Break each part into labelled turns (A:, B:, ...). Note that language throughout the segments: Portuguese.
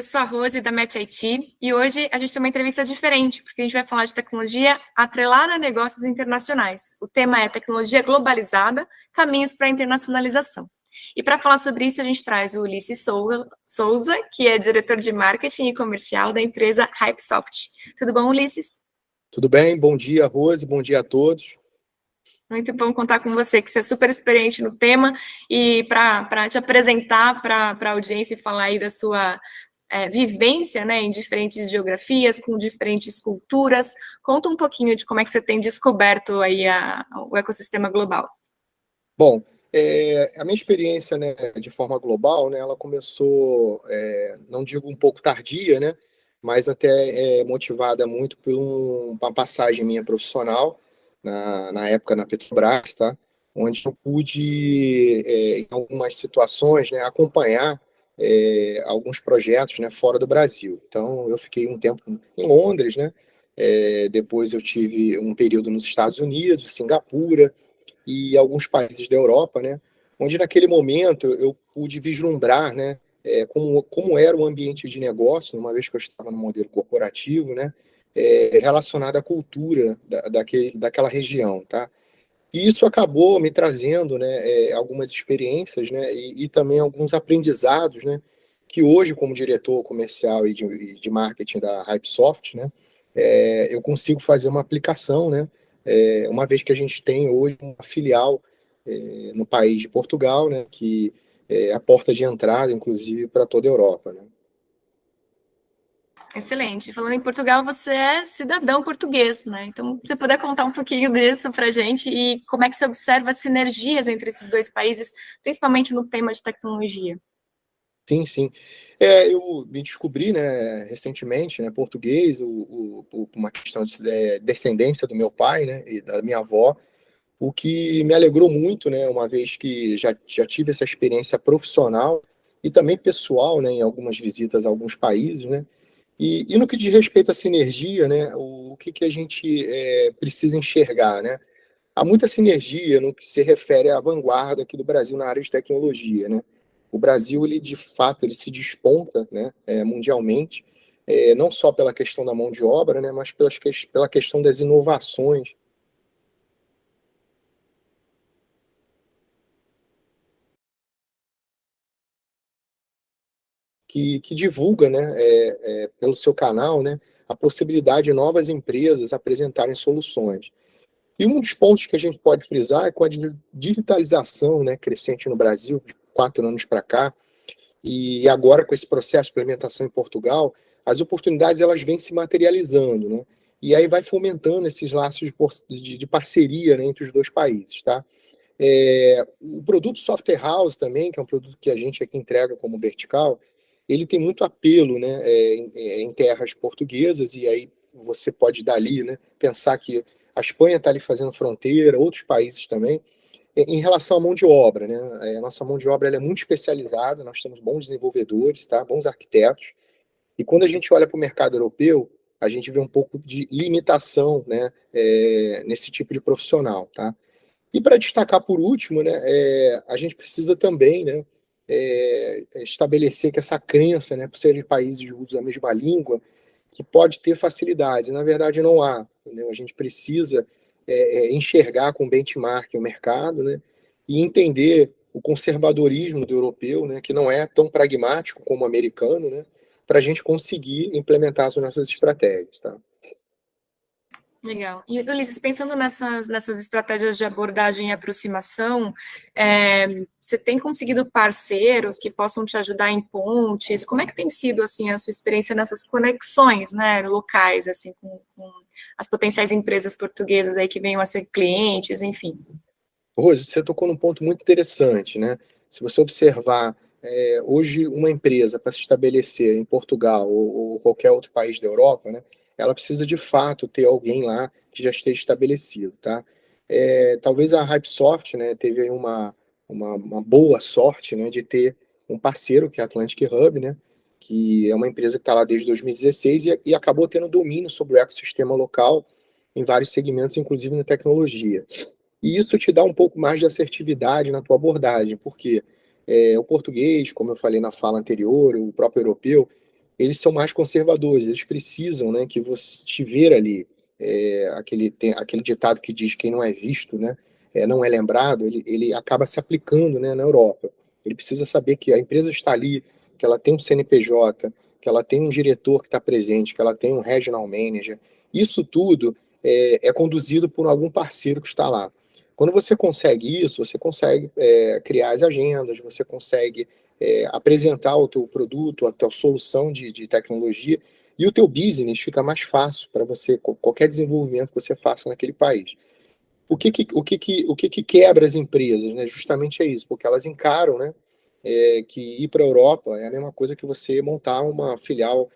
A: eu sou a Rose da Match IT e hoje a gente tem uma entrevista diferente, porque a gente vai falar de tecnologia atrelada a negócios internacionais. O tema é tecnologia globalizada, caminhos para a internacionalização. E para falar sobre isso, a gente traz o Ulisses Souza, que é diretor de marketing e comercial da empresa Hypesoft. Tudo bom, Ulisses?
B: Tudo bem? Bom dia, Rose. Bom dia a todos.
A: Muito bom contar com você, que você é super experiente no tema, e para te apresentar para a audiência e falar aí da sua vivência, né, em diferentes geografias, com diferentes culturas. Conta um pouquinho de como é que você tem descoberto aí o ecossistema global.
B: Bom, a minha experiência, né, de forma global, né, ela começou, não digo um pouco tardia, né, mas até motivada muito por uma passagem minha profissional, na época na Petrobras, tá? Onde eu pude, em algumas situações, né, acompanhar alguns projetos, né, fora do Brasil. Então, eu fiquei um tempo em Londres, né? Depois eu tive um período nos Estados Unidos, Singapura, e alguns países da Europa, né, onde naquele momento eu pude vislumbrar, né, como era o ambiente de negócio, uma vez que eu estava no modelo corporativo, né, relacionado à cultura daquela região, tá? E isso acabou me trazendo, né, algumas experiências, né, e também alguns aprendizados, né, que hoje, como diretor comercial e de marketing da Hypesoft, né, eu consigo fazer uma aplicação, né, uma vez que a gente tem hoje uma filial no país de Portugal, né, que é a porta de entrada, inclusive, para toda a Europa, né.
A: Excelente. Falando em Portugal, você é cidadão português, né? Então, você puder contar um pouquinho disso para a gente e como é que você observa as sinergias entre esses dois países, principalmente no tema de tecnologia.
B: Sim, sim. Eu me descobri, né, recentemente, né, português, uma questão de descendência do meu pai, né, e da minha avó, o que me alegrou muito, né, uma vez que já tive essa experiência profissional e também pessoal, né, em algumas visitas a alguns países, né, e no que diz respeito à sinergia, né, o que a gente precisa enxergar, né? Há muita sinergia no que se refere à vanguarda aqui do Brasil na área de tecnologia, né? O Brasil, ele de fato, ele se desponta, né, mundialmente, não só pela questão da mão de obra, né, mas pela questão das inovações que divulga, né, pelo seu canal, né, a possibilidade de novas empresas apresentarem soluções. E um dos pontos que a gente pode frisar é com a digitalização, né, crescente no Brasil, de 4 anos para cá, e agora com esse processo de implementação em Portugal, as oportunidades elas vêm se materializando, né? E aí vai fomentando esses laços de parceria, né, entre os dois países, tá? O produto Software House também, que é um produto que a gente aqui entrega como vertical, ele tem muito apelo, né, em terras portuguesas, e aí você pode dali, né, pensar que a Espanha está ali fazendo fronteira, outros países também. Em relação à mão de obra, né, a nossa mão de obra ela é muito especializada, nós temos bons desenvolvedores, tá, bons arquitetos, e quando a gente olha para o mercado europeu, a gente vê um pouco de limitação, né, nesse tipo de profissional, tá? E para destacar por último, né, a gente precisa também, né, estabelecer que essa crença, né, por serem países de uso da mesma língua, que pode ter facilidades. Na verdade, não há. Entendeu? A gente precisa enxergar com benchmark o mercado, né, e entender o conservadorismo do europeu, né, que não é tão pragmático como o americano, né, para a gente conseguir implementar as nossas estratégias. Tá?
A: Legal. E, Ulisses, pensando nessas estratégias de abordagem e aproximação, você tem conseguido parceiros que possam te ajudar em pontes? Como é que tem sido, assim, a sua experiência nessas conexões, né, locais, assim, com as potenciais empresas portuguesas aí que venham a ser clientes, enfim?
B: Rose, você tocou num ponto muito interessante, né? Se você observar, hoje uma empresa para se estabelecer em Portugal ou qualquer outro país da Europa, né? Ela precisa de fato ter alguém lá que já esteja estabelecido, tá? Talvez a Hypesoft, né, teve aí uma boa sorte, né, de ter um parceiro que é a Atlantic Hub, né? Que é uma empresa que está lá desde 2016 e acabou tendo domínio sobre o ecossistema local em vários segmentos, inclusive na tecnologia. E isso te dá um pouco mais de assertividade na tua abordagem, porque o português, como eu falei na fala anterior, o próprio europeu, eles são mais conservadores, eles precisam, né, que você te ver ali, aquele ditado que diz quem não é visto, né, não é lembrado, ele acaba se aplicando, né, na Europa. Ele precisa saber que a empresa está ali, que ela tem um CNPJ, que ela tem um diretor que está presente, que ela tem um regional manager. Isso tudo é conduzido por algum parceiro que está lá. Quando você consegue isso, você consegue criar as agendas, você consegue apresentar o teu produto, a tua solução de tecnologia, e o teu business fica mais fácil para você, qualquer desenvolvimento que você faça naquele país. O que quebra as empresas, né? Justamente é isso, porque elas encaram, né, que ir para a Europa é a mesma coisa que você montar uma filial,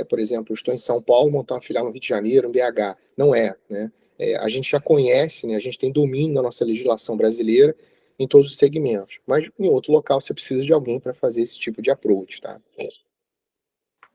B: por exemplo, eu estou em São Paulo, montar uma filial no Rio de Janeiro, no BH. Não é, né? A gente já conhece, né? A gente tem domínio da nossa legislação brasileira em todos os segmentos, mas em outro local você precisa de alguém para fazer esse tipo de approach, tá?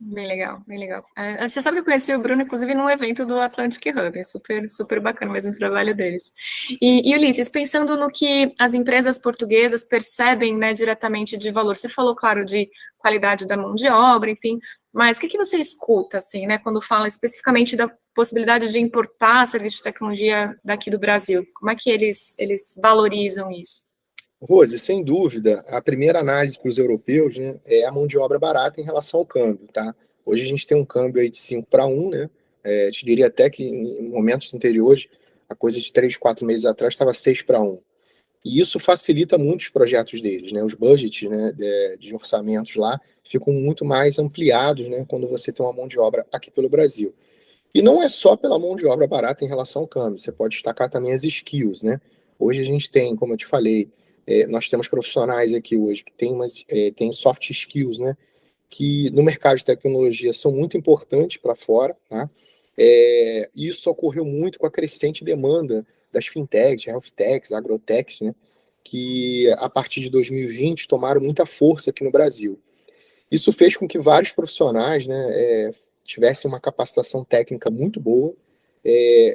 A: Bem legal, bem legal. Você sabe que eu conheci o Bruno, inclusive, num evento do Atlantic Hub, é super, super bacana mesmo o trabalho deles. E Ulisses, pensando no que as empresas portuguesas percebem, né, diretamente de valor, você falou, claro, de qualidade da mão de obra, enfim, mas o que você escuta, assim, né, quando fala especificamente da possibilidade de importar serviço de tecnologia daqui do Brasil? Como é que eles valorizam isso?
B: Rose, sem dúvida, a primeira análise para os europeus, né, é a mão de obra barata em relação ao câmbio, tá? Hoje a gente tem um câmbio aí de 5 para 1, né? Te diria até que em momentos anteriores, a coisa de 3, 4 meses atrás estava 6 para 1. E isso facilita muito os projetos deles, né? Os budgets, né, de orçamentos lá ficam muito mais ampliados, né, quando você tem uma mão de obra aqui pelo Brasil. E não é só pela mão de obra barata em relação ao câmbio, você pode destacar também as skills, né? Hoje a gente tem, como eu te falei, nós temos profissionais aqui hoje que têm soft skills, né? Que no mercado de tecnologia são muito importantes para fora, tá? Isso ocorreu muito com a crescente demanda das fintechs, health techs, agrotechs, né? Que a partir de 2020 tomaram muita força aqui no Brasil. Isso fez com que vários profissionais, né, tivessem uma capacitação técnica muito boa,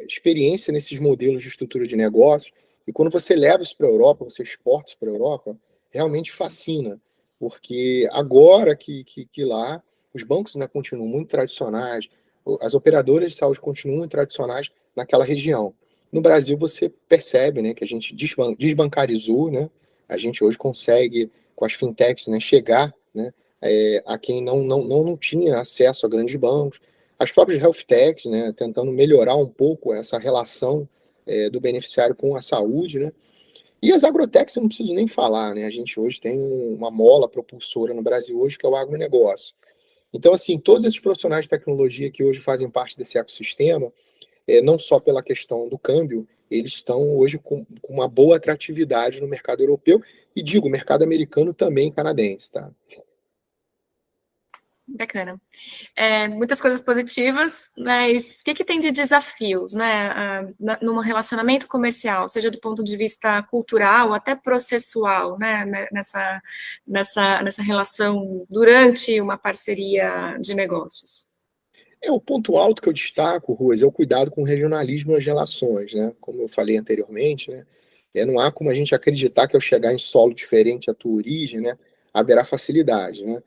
B: experiência nesses modelos de estrutura de negócios, e quando você leva isso para a Europa, você exporta isso para a Europa, realmente fascina, porque agora que lá os bancos ainda continuam muito tradicionais, as operadoras de saúde continuam tradicionais naquela região. No Brasil você percebe, né, que a gente desbancarizou, né, a gente hoje consegue com as fintechs, né, chegar, né, a quem não tinha acesso a grandes bancos, as próprias health techs, né, tentando melhorar um pouco essa relação do beneficiário com a saúde, né, e as agrotechs eu não preciso nem falar, né, a gente hoje tem uma mola propulsora no Brasil hoje que é o agronegócio. Então, assim, todos esses profissionais de tecnologia que hoje fazem parte desse ecossistema, não só pela questão do câmbio, eles estão hoje com uma boa atratividade no mercado europeu e, digo, mercado americano também canadense, tá?
A: Bacana. Muitas coisas positivas, mas o que tem de desafios, né, num relacionamento comercial, seja do ponto de vista cultural, até processual, né, nessa relação durante uma parceria de negócios?
B: O ponto alto que eu destaco, Ruas, é o cuidado com o regionalismo nas relações, né? Como eu falei anteriormente, né? Não há como a gente acreditar que ao chegar em solo diferente à tua origem, né, haverá facilidade, né?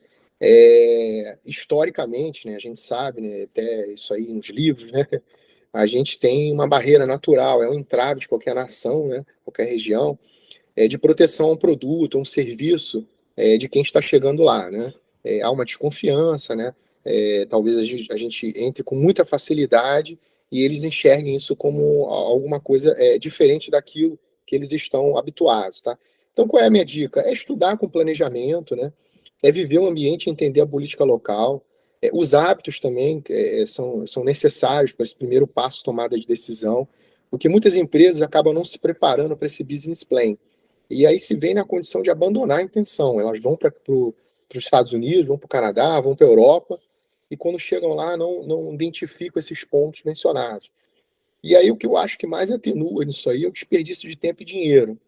B: Historicamente, né, a gente sabe, né, até isso aí nos livros, né, a gente tem uma barreira natural, é um entrave de qualquer nação, né, qualquer região, de proteção a um produto, a um serviço de quem está chegando lá, né? Há uma desconfiança, né? Talvez a gente entre com muita facilidade e eles enxerguem isso como alguma coisa diferente daquilo que eles estão habituados, tá? Então, qual é a minha dica? É estudar com planejamento, né? É viver o ambiente e entender a política local. Os hábitos também são necessários para esse primeiro passo, tomada de decisão, porque muitas empresas acabam não se preparando para esse business plan. E aí se vem na condição de abandonar a intenção. Elas vão para os Estados Unidos, vão para o Canadá, vão para a Europa, e quando chegam lá não identificam esses pontos mencionados. E aí o que eu acho que mais atenua nisso aí é o desperdício de tempo e dinheiro.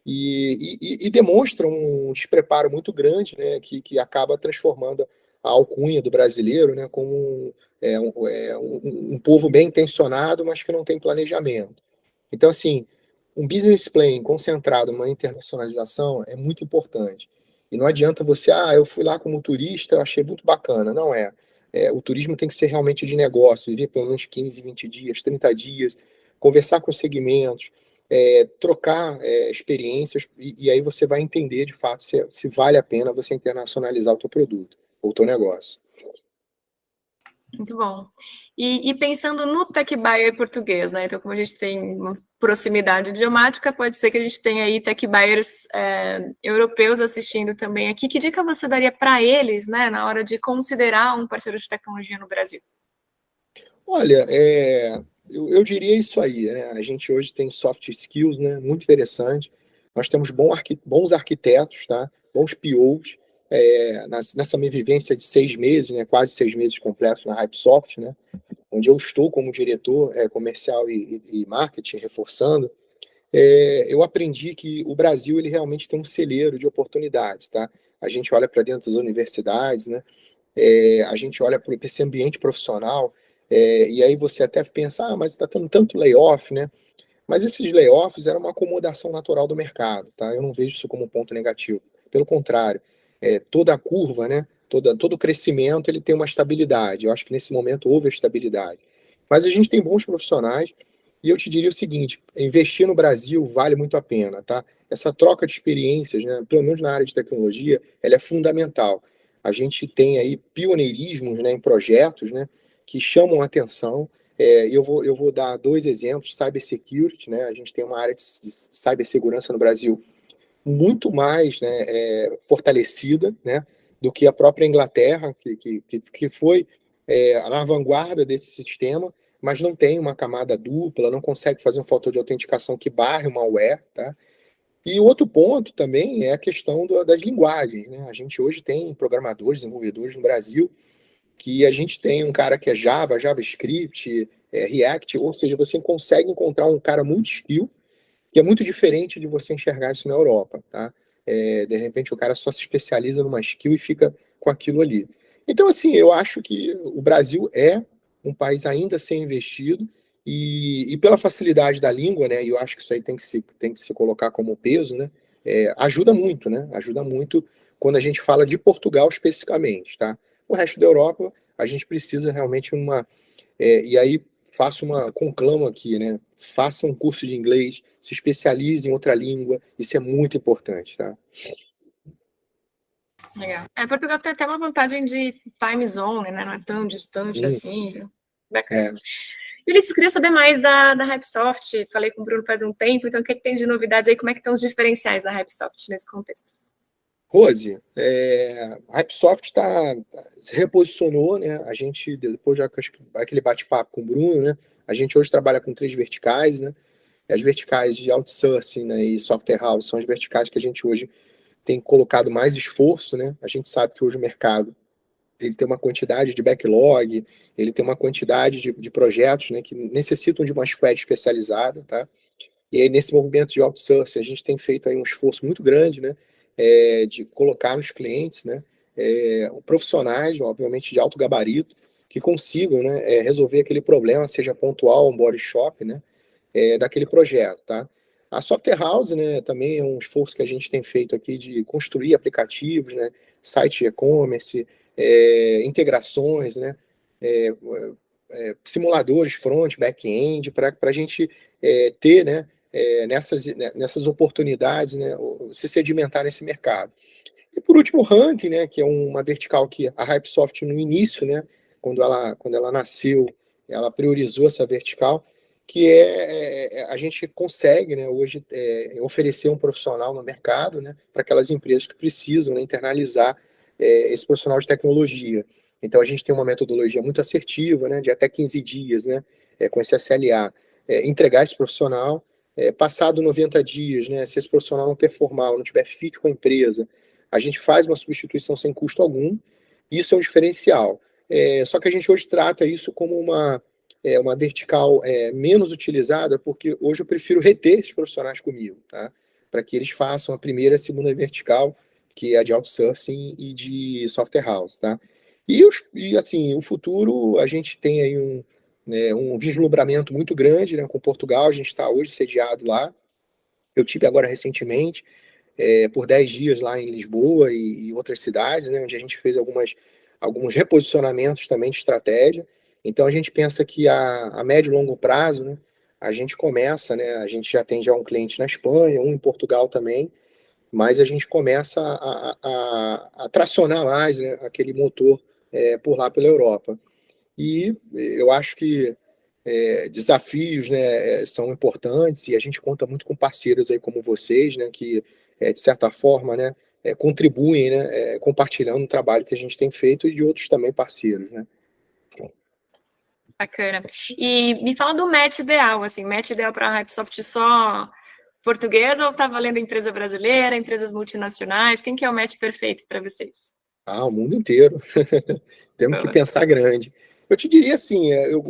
B: E demonstra um despreparo muito grande, né, que acaba transformando a alcunha do brasileiro, né, como um povo bem intencionado, mas que não tem planejamento. Então, assim, um business plan concentrado numa internacionalização é muito importante. E não adianta você, eu fui lá como turista, eu achei muito bacana. Não é. O turismo tem que ser realmente de negócio, viver pelo menos 15, 20 dias, 30 dias, conversar com os segmentos, trocar experiências, e aí você vai entender, de fato, se vale a pena você internacionalizar o teu produto, ou o teu negócio.
A: Muito bom. E pensando no tech buyer português, né? Então, como a gente tem uma proximidade idiomática, pode ser que a gente tenha aí tech buyers europeus assistindo também aqui. Que dica você daria para eles, né, na hora de considerar um parceiro de tecnologia no Brasil?
B: Olha, eu diria isso aí, né? A gente hoje tem soft skills, né? Muito interessante. Nós temos bons arquitetos, tá? Bons POs. Nessa minha vivência de 6 meses, né? Quase 6 meses completos na Hypesoft, né? Onde eu estou como diretor comercial e marketing, reforçando, eu aprendi que o Brasil ele realmente tem um celeiro de oportunidades, tá? A gente olha para dentro das universidades, né? A gente olha para esse ambiente profissional, e aí você até pensa, mas está tendo tanto layoff, né? Mas esses layoffs eram uma acomodação natural do mercado, tá? Eu não vejo isso como um ponto negativo. Pelo contrário, toda a curva, né? Todo o crescimento ele tem uma estabilidade. Eu acho que nesse momento houve a estabilidade. Mas a gente tem bons profissionais, e eu te diria o seguinte: investir no Brasil vale muito a pena, tá? Essa troca de experiências, né, pelo menos na área de tecnologia, ela é fundamental. A gente tem aí pioneirismos, né, em projetos, né, que chamam a atenção. Eu vou dar 2 exemplos: cybersecurity, né? A gente tem uma área de cibersegurança no Brasil muito mais, né, fortalecida, né, do que a própria Inglaterra, que foi na vanguarda desse sistema, mas não tem uma camada dupla, não consegue fazer um fator de autenticação que barre o malware, tá? E o outro ponto também é a questão das linguagens, né? A gente hoje tem programadores, desenvolvedores no Brasil, que a gente tem um cara que é Java, JavaScript, React, ou seja, você consegue encontrar um cara multi-skill, que é muito diferente de você enxergar isso na Europa, tá? De repente o cara só se especializa numa skill e fica com aquilo ali. Então, assim, eu acho que o Brasil é um país ainda a ser investido, e pela facilidade da língua, né? E eu acho que isso aí tem que se colocar como peso, né? Ajuda muito, né? Ajuda muito quando a gente fala de Portugal especificamente, tá? O resto da Europa, a gente precisa realmente e aí faço uma conclamo aqui, né? Faça um curso de inglês, se especialize em outra língua, isso é muito importante, tá?
A: Legal. Portugal tem até uma vantagem de time zone, né? Não é tão distante assim. Bacana.
B: É.
A: Ulisses, queria saber mais da Hypesoft. Falei com o Bruno faz um tempo, então o que tem de novidades aí? Como é que estão os diferenciais da Hypesoft nesse contexto?
B: Rose, a Hypesoft se reposicionou, né? A gente, depois já aquele bate-papo com o Bruno, né? A gente hoje trabalha com 3 verticais, né? As verticais de outsourcing, né, e software house são as verticais que a gente hoje tem colocado mais esforço, né? A gente sabe que hoje o mercado ele tem uma quantidade de backlog, ele tem uma quantidade de projetos, né, que necessitam de uma squad especializada, tá? E aí, nesse movimento de outsourcing, a gente tem feito aí um esforço muito grande, né, de colocar nos clientes, né, profissionais, obviamente, de alto gabarito, que consigam, né, resolver aquele problema, seja pontual, um body shop, né, daquele projeto, tá? A Software House, né, também é um esforço que a gente tem feito aqui de construir aplicativos, né, site e-commerce, integrações, né, é, simuladores front, back-end, para a gente ter, né, nessas oportunidades, né, se sedimentar nesse mercado. E por último, o Hunting, né, que é uma vertical que a Hypesoft no início, né, quando ela nasceu, ela priorizou essa vertical, que a gente consegue, né, hoje oferecer um profissional no mercado, né, para aquelas empresas que precisam, né, internalizar esse profissional de tecnologia. Então a gente tem uma metodologia muito assertiva, né, de até 15 dias, né, com esse SLA, entregar esse profissional, passado 90 dias, né, se esse profissional não performar, ou não tiver fit com a empresa, a gente faz uma substituição sem custo algum. Isso é um diferencial. Só que a gente hoje trata isso como uma vertical menos utilizada, porque hoje eu prefiro reter esses profissionais comigo, tá? Para que eles façam a primeira e a segunda vertical, que é a de outsourcing e de software house, tá? Assim, o futuro, a gente tem aí um vislumbramento muito grande, né, com Portugal. A gente está hoje sediado lá. Eu tive agora recentemente, por 10 dias lá em Lisboa e outras cidades, né, onde a gente fez alguns reposicionamentos também de estratégia. Então, a gente pensa que a médio e longo prazo, né, a gente começa, né, a gente já tem já um cliente na Espanha, um em Portugal também, mas a gente começa a tracionar mais, né, aquele motor por lá pela Europa. E eu acho que desafios, né, são importantes e a gente conta muito com parceiros aí como vocês, né, que de certa forma, né, contribuem, né, compartilhando o trabalho que a gente tem feito e de outros também parceiros, né.
A: Bacana. E me fala do match ideal, assim, match ideal para a Hypesoft só portuguesa ou tá valendo empresa brasileira, empresas multinacionais? Quem que é o match perfeito para vocês?
B: O mundo inteiro. Temos que pensar grande. Eu te diria assim, eu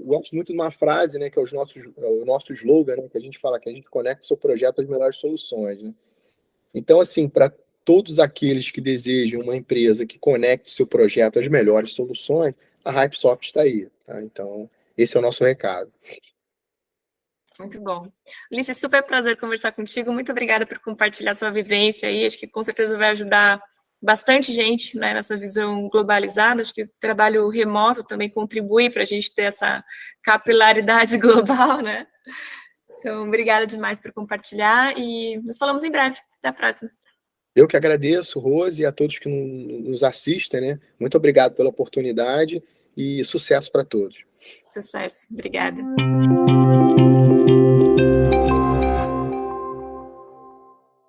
B: gosto muito de uma frase, né, que é o nosso slogan, né, que a gente fala que a gente conecta seu projeto às melhores soluções, né? Então, assim, para todos aqueles que desejam uma empresa que conecte seu projeto às melhores soluções, a Hypesoft está aí, tá? Então, esse é o nosso recado.
A: Muito bom. Ulisses, super prazer conversar contigo. Muito obrigada por compartilhar sua vivência aí. Acho que com certeza vai ajudar bastante gente, né, nessa visão globalizada. Acho que o trabalho remoto também contribui para a gente ter essa capilaridade global, né? Então, obrigada demais por compartilhar e nos falamos em breve. Até a próxima.
B: Eu que agradeço, Rose, e a todos que nos assistem, né? Muito obrigado pela oportunidade e sucesso para todos.
A: Sucesso. Obrigada.